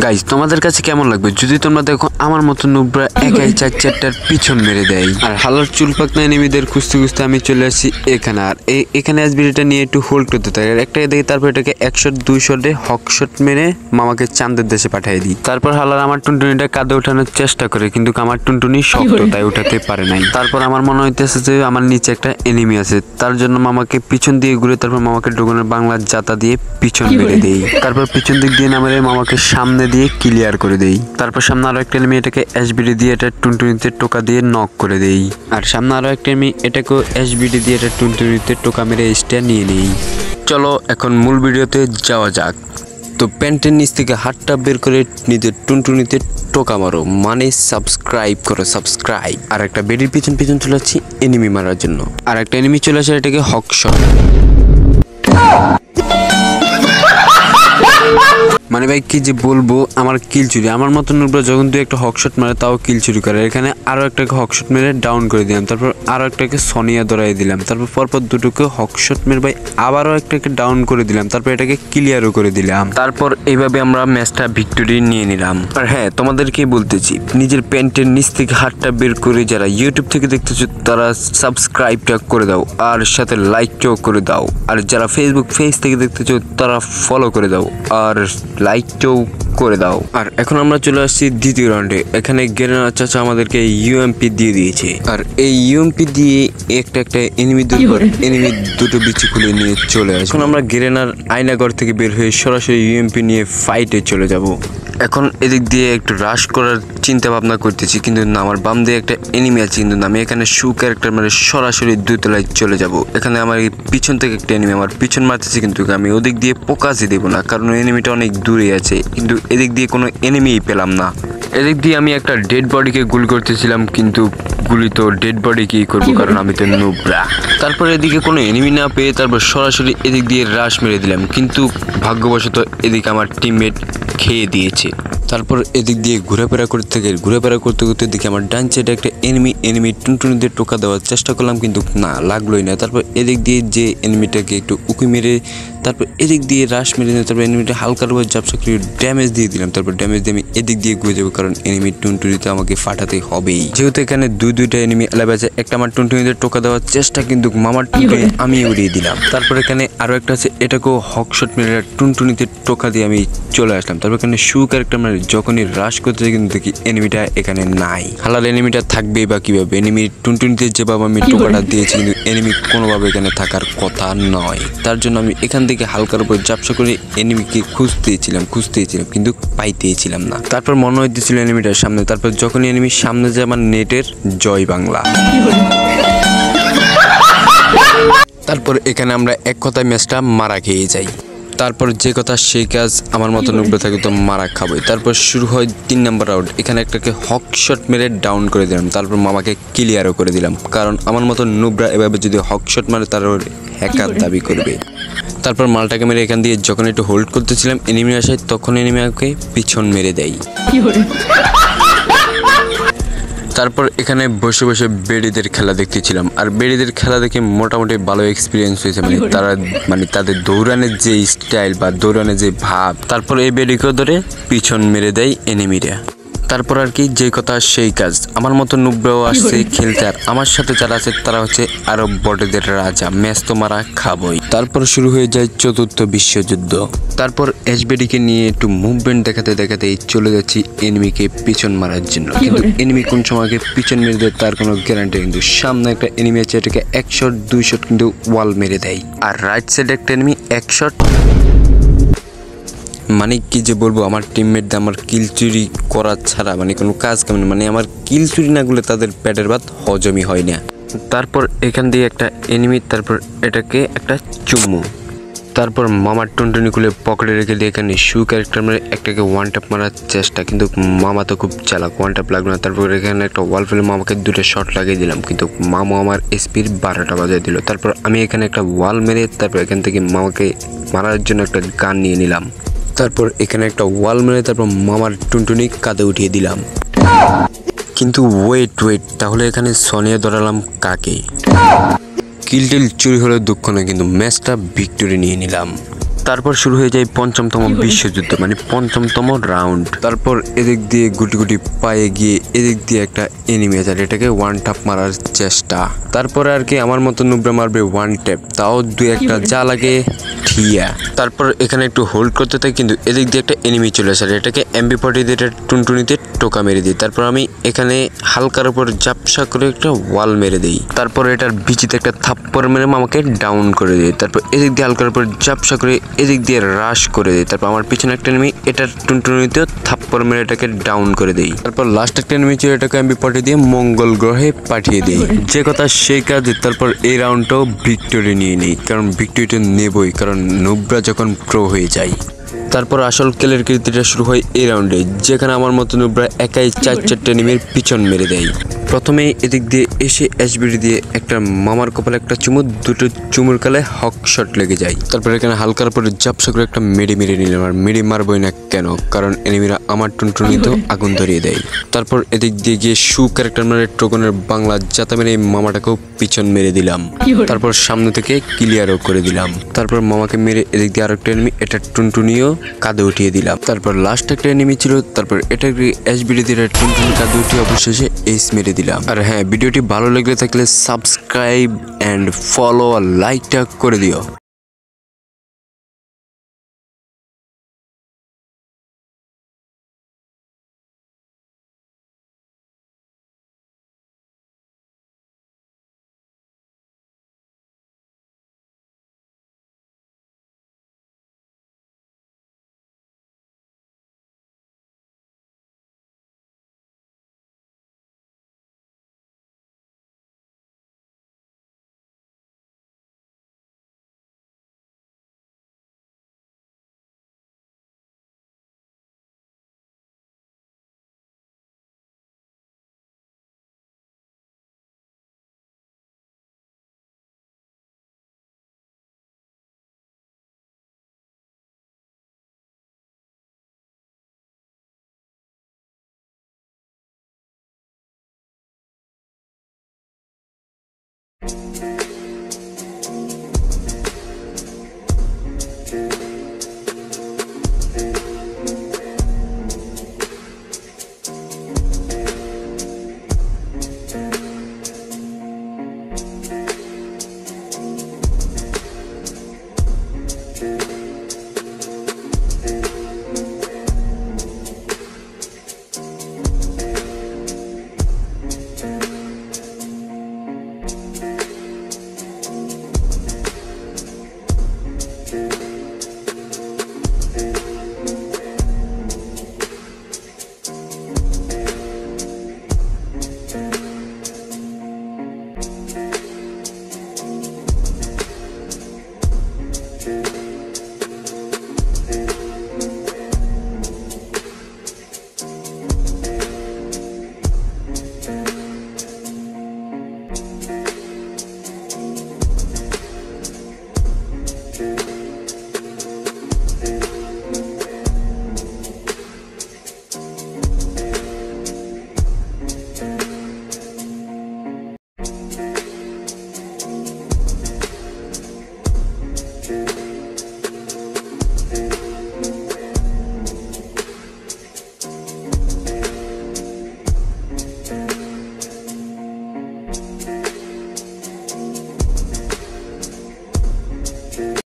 Guys তোমাদের কাছে কেমন লাগবে যদি তোমরা দেখো আমার মতো নুবরা একাই চারটার পিছন মেরে দেয়। আর হালার চুল পাকনা এনিমিদের খুঁজতে খুঁজতে আমি চলে আসি এখানে। আর এখানে এসবিটা নিয়ে একটু হোল্ড করতে থাকি। আর একটা দেখি তারপর এটাকে 100-200 শটে হক শট মেরে মামাকে চাঁদের দেশে পাঠিয়ে দিই। তারপর হালার আমার টুনটুনিটা কাঁধে ওঠানোর চেষ্টা করে, কিন্তু আমার টুনটুনি শক্ত তাই উঠাতে পারে নাই। তারপর আমার মনে হইতেছে যে আমার নিচে একটা এনিমি আছে, তার জন্য মামাকে পিছন দিয়ে ঘুরে তারপর মামাকে ড্রাগনের বাংলার জাতা দিয়ে পিছন মেরে দেই। তারপর পিছন দিক দিয়ে নামারে মামাকে সামনে দিয়ে ক্লিয়ার করে দেই। তারপর সামনে আরো একটা এনিমি এটাকে এসবিডি দিয়ে এটা টুনটুনিতে টোকা দিয়ে নক করে দেই। আর সামনে আরো একটা এনিমি এটাকে এসবিডি দিয়ে এটা টুনটুনিতে টোকা মেরে স্টার নিয়ে নেই। চলো এখন মূল ভিডিওতে যাওয়া যাক। তো প্যান্টের নিচ থেকে হাতটা বের করে নিজের টুনটুনিতে টোকা মারো, মানে সাবস্ক্রাইব করো সাবস্ক্রাইব। আর একটা বেডির পিছন পিছন চলে যাচ্ছি এনিমি মারার জন্য। আর একটা এনিমি চলে আসে এটাকে হক শট। মানে ভাই কি যে বলবো, আমার কিল চুরি। আমার মতো নুবরা যখন তুই একটা হকশট মারে তাও কিল চুরি করে। এখানে আরো একটাকে হকশট মেরে ডাউন করে দিলাম, তারপর আরো একটাকে সোনিয়া দৌড়াই দিলাম, তারপর পরপর দুটোকে হকশট মেরে ভাই আবারও একটাকে ডাউন করে দিলাম, তারপর এটাকে ক্লিয়ারও করে দিলাম। তারপর এইভাবে আমরা ম্যাচটা ভিক্টোরি নিয়ে নিলাম। আর হ্যাঁ, তোমাদেরকে বলতেছি নিজের প্যান্টের নিচ থেকে হাতটা বের করে যারা ইউটিউব থেকে দেখতেছো তারা সাবস্ক্রাইবটা করে দাও, আর সাথে লাইকটাও করে দাও। আর যারা ফেসবুক পেজ থেকে দেখতেছো তারা ফলো করে দাও আর লাইকটাও করে দাও। আর এখন আমরা চলে আসছি দ্বিতীয় রাউন্ডে। এখানে গেরেনা চাচা আমাদেরকে ইউএমপি দিয়ে দিয়েছে। আর এই ইউএমপি দিয়ে একটা এনিমি দুটো বিচি খুলে নিয়ে চলে আসে। এখন আমরা গেরেনার আয়নাঘর থেকে বের হয়ে সরাসরি ইউএমপি নিয়ে ফাইটে চলে যাব। এখন এদিক দিয়ে একটু রাশ করার চিন্তা ভাবনা করতেছি, কিন্তু না, আমার বাম দিয়ে একটা এনিমি আছে, কিন্তু আমি এখানে শু ক্যারেক্টার মানে সরাসরি 2 তলায় চলে যাব। এখানে আমার পিছন থেকে একটা এনিমি আমার পিছন মারতেছে, কিন্তু আমি ওদিক দিয়ে ফোকাসই দেবো না, কারণ এনিমিটা অনেক দূরে আছে। কিন্তু এদিক দিয়ে কোনো এনিমিই পেলাম না। এদিক দিয়ে আমি একটা ডেড বডিকে গুলি করতেছিলাম, কিন্তু গুলি তো ডেড বডিকেই করবো, কারণ আমি তো নুবরা। তারপর এদিকে কোনো এনিমি না পেয়ে তারপর সরাসরি এদিক দিয়ে রাশ মেরে দিলাম, কিন্তু ভাগ্যবশত এদিকে আমার টিমমেট খেয়ে দিয়েছে। তারপর এদিক দিয়ে ঘুরেফেরা করতে করতে দেখি আমার ডান সাইডে একটা এনিমি টুনটুনিতে টোকা দেওয়ার চেষ্টা করলাম, কিন্তু না, লাগলোই না। তারপর এদিক দিয়ে যে এনিমিটাকে একটু উকি মেরে তারপর এদিক দিয়ে রাশ মেরে দিলাম, তারপর এনিমিটা হালকার উপর ঝাপসা করে ড্যামেজ দিয়ে দিলাম। তারপর ড্যামেজ দিয়ে আমি এদিক দিয়ে ঘুরে যাবো, কারণ এনিমি টুনটুনিতে আমাকে ফাটাতে হবেই। যেহেতু এখানে দুইটা এনিমি এলাবে আছে, একটা আমার টুনটুনিতে টোকা দেওয়ার চেষ্টা, কিন্তু মামার টুনটুনি আমি উড়িয়ে দিলাম। তারপর এখানে আরো একটা আছে, এটাকেও হকশট মেরে টুনটুনিতে টোকা দিয়ে আমি চলে আসলাম। তারপর এখানে শু ক্যারেক্টার মানে যখনই রাশ করতে যাই কিন্তু দেখি এনিমিটা এখানে নাই। হালাল এনিমিটা থাকবেই বা কিভাবে? এনিমি টুনটুনিতে যেভাবে আমি টোকাটা দিয়েছি, কিন্তু এনিমি কোনোভাবে এখানে থাকার কথা নয়। তার জন্য আমি এখান থেকে হালকার উপর ঝাপসা করে এনিমিকে খুঁজতেছিলাম, কিন্তু পাইতেছিলাম না। তারপর মনে হইতেছিল এনিমিটার সামনে। তারপর যখনই এনিমির সামনে যায় আমার নেটের জয় বাংলা। তারপর এখানে আমরা এক কথায় ম্যাচটা মারা খেয়ে যাই। তারপর যে কথা সেই কাজ, আমার মতো নুবরা থাকে তো মারা খাবোই। তারপর শুরু হয় 3 নম্বর রাউন্ড। এখানে একটাকে হক শট মেরে ডাউন করে দিলাম, তারপর মামাকে ক্লিয়ারও করে দিলাম, কারণ আমার মতো নুবরা এভাবে যদি হক শট মারে তার হ্যাকার দাবি করবে। তারপর মালটাকে মেরে এখান দিয়ে যখন একটু হোল্ড করতেছিলাম এনিমি আসে, তখন এনিমি আমাকে পিছন মেরে দেয়। তারপর এখানে বসে বসে বেড়িদের খেলা দেখতেছিলাম। আর বেড়িদের খেলা দেখে মোটামুটি ভালো এক্সপিরিয়েন্স হয়েছে, মানে তাদের দৌড়ানোর যে স্টাইল বা দৌড়ানোর যে ভাব। তারপর এই বেড়িকেও ধরে পিছন মেরে দেয় এনিমিরা। তারপর আর কি, যে কথা সেই কাজ, আমার মতো নুবরাও আসছে খেলতে। আর আমার সাথে যারা আছে তারা হচ্ছে আরব বটেদের রাজা, ম্যাচ তো মারা খাবই। তারপর শুরু হয়ে যায় 4র্থ বিশ্বযুদ্ধ। তারপর এসবিডিকে নিয়ে একটু মুভমেন্ট দেখাতে চলে যাচ্ছি এনিমিকে পিছন মারার জন্য, কিন্তু এনিমি কোন সময়কে পিছন মেরে দেয় তার কোনো গ্যারান্টি। কিন্তু সামনে একটা এনিমি আছে, এটাকে 1 শট কিন্তু ওয়াল মেরে দেয়। আর রাইট সাইডে একটা এনিমি 1 শট। মানে কি যে বলবো, আমার টিমমেটদের আমার কিল চুরি করা ছাড়া মানে কোনো কাজ কেমন, মানে আমার কিল চুরি না করলে তাদের পেটের ভাত হজমই হয় না। তারপর এখান দিয়ে একটা এনিমি, তারপর এটাকে একটা চুম্মু। তারপর মামার টুনটুনি খুলে পকেটে রেখে দিয়ে এখানে শু ক্যারেক্টার মেরে একটাকে ওয়ান ট্যাপ মারার চেষ্টা, কিন্তু মামা তো খুব চালাক, ওয়ান ট্যাপ লাগলো না। তারপর এখানে একটা ওয়াল ফেলে মামাকে 2টা শট লাগিয়ে দিলাম, কিন্তু মামা আমার এসপির 12টা বাজিয়ে দিল। তারপর আমি এখানে একটা ওয়াল মেরে তারপর এখান থেকে মামাকে মারার জন্য একটা গান নিয়ে নিলাম। তারপর এখানে একটা ওয়াল মেরে তারপর মামার টুনটুনি কাঁধে উঠিয়ে দিলাম। কিন্তু ওয়েট, তাহলে এখানে সোনিয়া ধরালাম কাকে? কিল টিল চুরি হলে দুঃখ নয়, কিন্তু ম্যাচটা ভিক্টোরি নিয়ে নিলাম। তারপর শুরু হয়ে যায় পঞ্চমতম বিশ্বযুদ্ধ, মানে পঞ্চমতম রাউন্ড। তারপর এদিক দিয়ে গুটি গুটি পায়ে গিয়ে এদিক দিয়ে একটা এনিমি আছে, এটাকে ওয়ান ট্যাপ মারার চেষ্টা। তারপরে আর কি আমার মতো নুবরা মারবে ওয়ান ট্যাপ, তাও দুই একটা যা লাগে ঠিয়া। তারপর এখানে একটু হোল্ড করতে থাকি, কিন্তু এদিক দিয়ে একটা এনিমি চলে আসে, এটাকে MP40 দিয়ে টুনটুনিতে টোকা মেরে দিই। তারপর আমি এখানে হালকার উপর ঝাপসা করে একটা ওয়াল মেরে দিই। তারপর এটার বিচিতে একটা থাপ্পড় মেরে আমাকে ডাউন করে দিই। তারপর এদিক দিয়ে হালকার উপর ঝাপসা করে এদিক দিয়ে রাশ করে দিই। তারপর আমার পিছনে একটা এনিমি এটার টুনটুনিতেও থাপ্পড় মেরে এটাকে ডাউন করে দিই। তারপর লাস্ট একটা এনিমি ছিল, এটাকে MP40 দিয়ে মঙ্গল গ্রহে পাঠিয়ে দিই। যে কথা সেই কাজে। তারপর এই রাউন্ডটাও ভিক্টোরি নিয়ে নিই, কারণ ভিক্টোরিটা নেবই, কারণ নুবরা যখন প্রো হয়ে যায়। তারপর আসল খেলের কীর্তিটা শুরু হয় এই রাউন্ডে, যেখানে আমার মতো নুবরা একাই 4-4টে এনিমির পিছন মেরে দেয়। প্রথমে এদিক দিয়ে এসে SBD দিয়ে একটা মামার কপালে একটা চুমু, দুটো চুমুর কালে হক শট লেগে যায়। তারপর এখানে হালকার পরে ঝাপসা করে একটা মেডি মেরে নিলাম, আর মেডি মারবই না কেন, কারণ এনিমিরা আমার টুনটুনিতেও আগুন ধরিয়ে দেয়। তারপর এদিক দিয়ে গিয়ে শু ক্যারেক্টার মেরে টোকনের বাংলা জাতা মেরে এই মামাটাকেও পিছন মেরে দিলাম। তারপর সামনে থেকে ক্লিয়ারও করে দিলাম। তারপর মামাকে মেরে এদিক দিয়ে আরেকটা এনিমি এটা টুনটুনিও কাঁধে উঠিয়ে দিলাম। তারপর লাস্ট একটা এনিমি ছিল, তারপর এটাকে SBD দিয়ে টুনটুনি কাঁধে উঠিয়ে অবশেষে এইস মেরে দিলাম। আর হ্যাঁ, ভিডিওটি ভালো লেগে থাকলে সাবস্ক্রাইব এন্ড ফলো আর লাইকটা করে দিও।